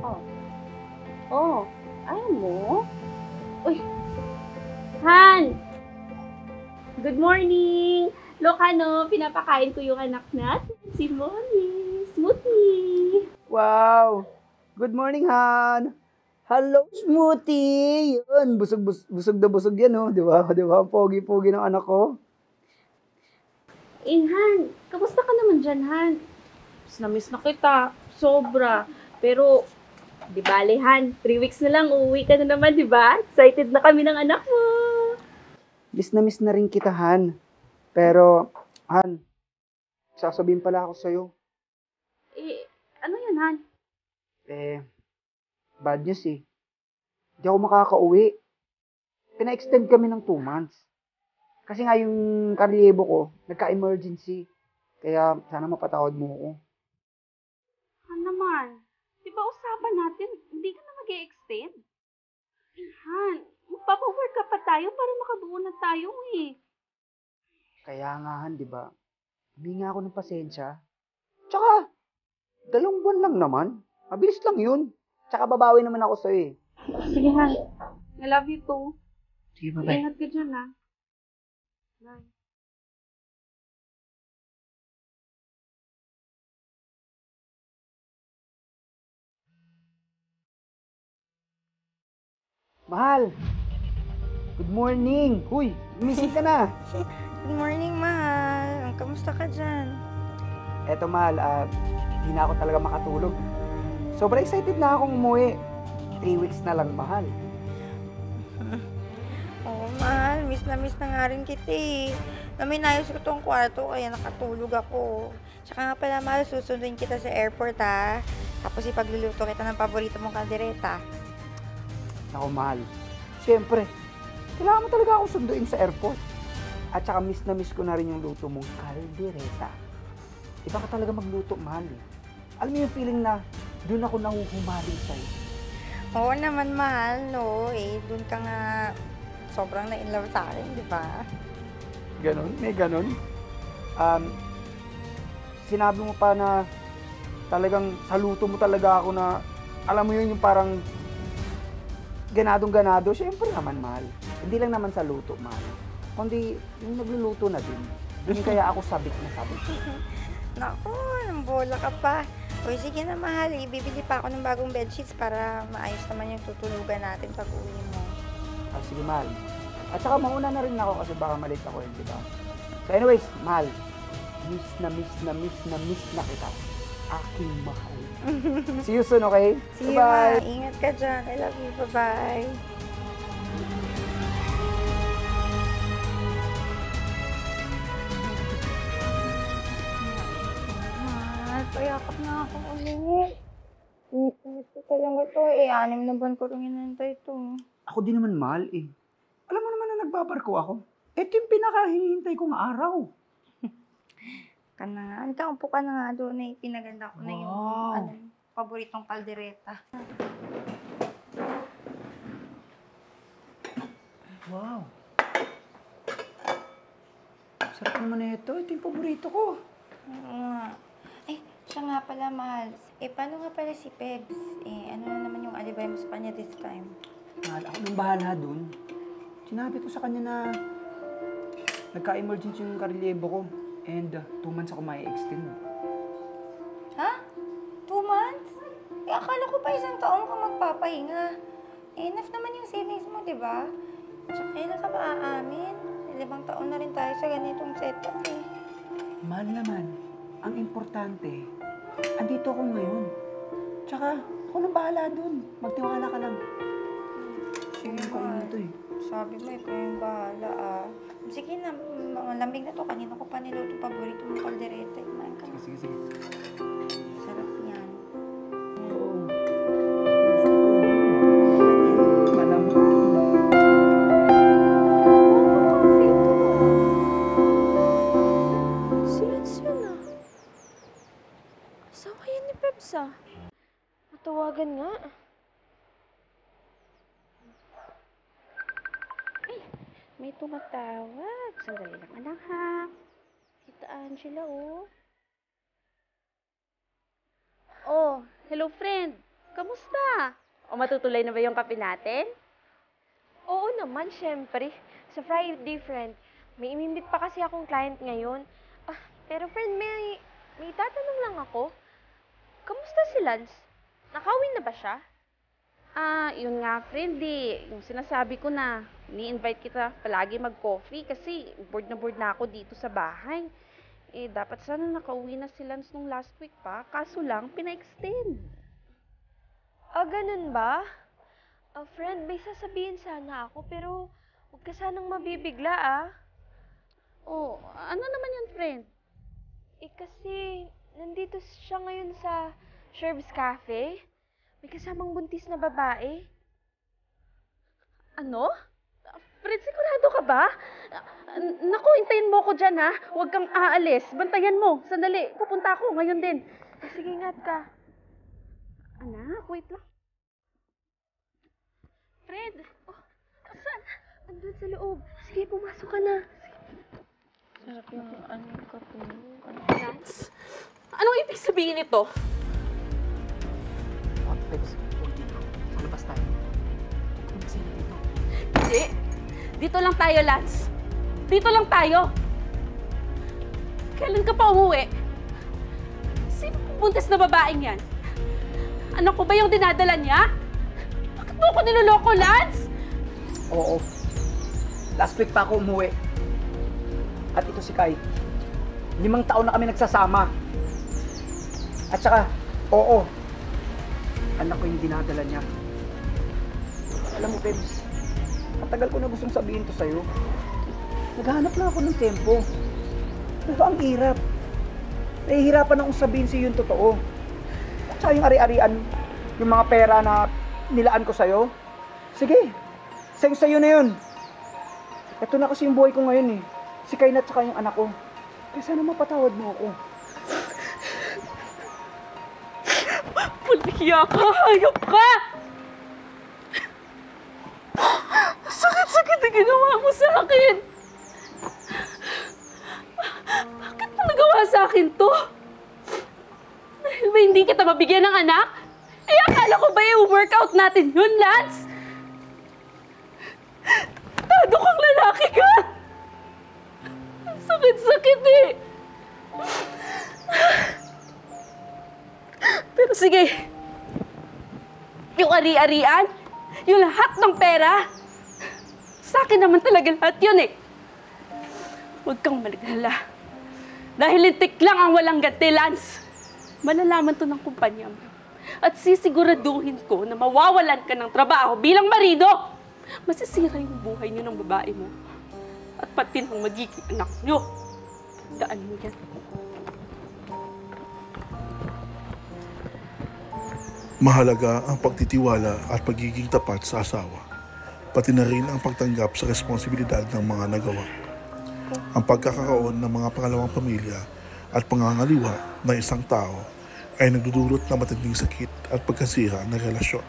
Oh. Oh, ayaw mo? Uy, Han! Good morning! Look, ano, pinapakain ko yung anak natin, si Molly. Smoothie! Wow! Good morning, Han! Hello, Smoothie! Yun, busog na busog yan, oh. Di ba? Di ba? Pogi-pogi ng anak ko. Han, kamusta ka naman dyan, Han? Miss na kita. Sobra. Pero, di bale, Han, 3 weeks na lang, uuwi ka na naman, di ba? Excited na kami ng anak mo. Miss na rin kita, Han. Pero, Han, sasabihin pala ako sa'yo. Ano yun, Han? Bad news eh. Hindi ako makakauwi. Pina-extend kami ng 2 months. Kasi nga yung karyebo ko, nagka-emergency. Kaya sana mapatawad mo ako. Han naman, di ba usapan natin, hindi ka na mag-e-extend? Han, magpapawork ka pa tayo para makabuo na tayo eh. Kaya nga, Han, di ba? Humingi ako ng pasensya. Tsaka, 2 buwan lang naman. Mabilis lang yun. Tsaka babawi naman ako sa'yo eh. Sige, Han. I love you too. Sige, bye-bye. Ingat ka dyan, ha. Bye. Mahal! Good morning! Huy, gumising ka na! Good morning, mahal. Kamusta ka dyan? Eto, mahal, di na ako talaga makatulog. Sobrang excited na akong umuwi. 3 weeks na lang, mahal. Oo, mahal. Miss na nga rin kita eh. Naminayos ko tong kwarto kaya nakatulog ako. Tsaka nga pala, mahal, susunduin kita sa airport ha. Tapos ipagluluto kita ng paborito mong kaldereta. Ako, mahal. Siyempre, kailangan mo talaga akong sunduin sa airport. At saka miss na miss ko na rin yung luto mong kaldereta. Iba ka talaga magluto, mahal eh. Alam mo yung feeling na doon ako nahuhumaling sa'yo. Oo naman, mahal, no? Doon ka nga sobrang na-inlove sa akin, di ba? Ganon? May ganon? Sinabi mo pa na talagang sa luto mo talaga ako na, alam mo yun yung parang ganadong-ganado. Siyempre naman, mahal. Hindi lang naman sa luto, mahal. Kundi yung nagluluto na din. Doon kaya ako sabik na sabik. Naku, nang bola ka pa. Uy, sige na, mahal. Bibili pa ako ng bagong bedsheets para maayos naman yung tutulugan natin pag uwi mo. Sige, mahal. At saka mauna na rin ako kasi baka malit ako yun, di ba? So anyways, mahal. Miss na kita. Aking mahal. See you soon, okay? See you, Bye-bye. ma. Ingat ka dyan. I love you. Bye-bye. Mahal, payakap na ako ulit. Miss ko talaga ito. 6 na buwan ko rin hinantay ito. Ako din naman, mahal eh. Alam mo naman na nagbabarko ako. Ito yung pinakahihintay kong araw. Ka na nga. Halika, upo ka na nga doon. Pinaganda ko na yung Wow. paboritong kaldereta. Wow. Sarap naman na ito. Ito yung paborito ko. Oo nga. Siya nga pala, mahal. Paano nga pala si Pebs? Ano na naman yung alibay mo sa kanya this time? Mahal, ako nang bahala dun. Sinabi ko sa kanya na nagka-emergency yung karyebo ko. And 2 months ako may extend. Ha? 2 months? Akala ko pa 1 taon ka magpapahinga. Enough naman yung savings mo, di ba? Tsaka kailan ka ba aamin? 5 taon na rin tayo sa ganitong setup eh. Mahal naman, ang importante, andito ako ngayon. Tsaka, ako nang bahala dun. Magtiwala ka lang. Sige, Ko mahal. ito eh. Sabi mo, ikaw yung bahala ah. Sige na, lamig na to. Kanina ko pa niluto paborito mong kaldereta. Kumain ka na. Sige. Sarap yan. Oo. Malamang. Si yun ah. Asawa yan ni Peps ah. Matawagan nga. Ay, may tumatawag. Sandali lang anak ha. Tita Angela oh. Oh, hello friend. Kamusta? O matutuloy na ba yung kape natin? Oo naman, syempre. Sa Friday, friend. May imimit pa kasi akong client ngayon. Pero friend, may tatanong lang ako. Kamusta si Lance? Nakawin na ba siya? Yun nga, friend eh. Yung sinasabi ko na, ni-invite kita palagi mag-coffee kasi bored na ako dito sa bahay. Dapat sana nakauwi na si Lance nung last week pa, kaso lang, pina-extend. Ganun ba? Friend, may sasabihin sana ako, pero huwag ka sanang mabibigla, Oh, ano naman yun, friend? Kasi, nandito siya ngayon sa Sherb's Cafe. May kasamang buntis na babae. Ano? Friend, sigurado ka ba? Naku, hintayin mo ko dyan, ha? Huwag kang aalis. Bantayan mo. Sandali, pupunta ako ngayon din. Sige, ingat ka. Anak, wait lang. Fred! Saan? Andun sa loob. Sige, pumasok ka na. Sarap yung kape mo. Lance? Anong ibig sabihin nito? Peps, huwag dito. Sa labas tayo. Huwag kasi na dito. Hindi. Dito lang tayo, Lance. Dito lang tayo. Kailan ka pa umuwi? Sino buntis na babaeng yan? Anak ko ba yung dinadala niya? Bakit mo ako niloloko, Lance? Oo. Last week pa ako umuwi. At ito si Kai. 5 taon na kami nagsasama. At saka, oo. Anak ko yung dinadala niya. Alam mo, Pebs, matagal ko na gustong sabihin to sa'yo. Naghahanap lang ako ng tempo. Pero ang hirap. Nahihirapan akong sabihin sa'yo yung totoo. At saka yung ari-arian, yung mga pera na nilaan ko sa'yo. Sige, sa'yo na yun. Ito na kasi yung buhay ko ngayon eh. Si Kaina at saka yung anak ko. Kaya sana mapatawad mo ako. Puliya ka! Hayop ka! Sakit-sakit ang ginawa mo sa akin! Bakit mo nagawa sa akin to? Dahil ba hindi kita mabigyan ng anak? Akala ko ba yung workout natin yun, Lance? Tado kang lalaki ka! Sakit-sakit eh! Pero sige, yung ari-arian, yung lahat ng pera, sa akin naman talaga lahat yun eh. Huwag kang maligala. Dahil lintik lang ang walang ganti, Lance. Malalaman to ng kumpanya mo. At sisiguraduhin ko na mawawalan ka ng trabaho bilang marido. Masisira yung buhay niyo ng babae mo. At pati ng magiging anak niyo. Daan mo yan. Mahalaga ang pagtitiwala at pagiging tapat sa asawa, pati na rin ang pagtanggap sa responsibilidad ng mga nagawa. Ang pagkakaroon ng mga pangalawang pamilya at pangangaliwa ng isang tao ay nagdudulot ng matinding sakit at pagkasira ng relasyon.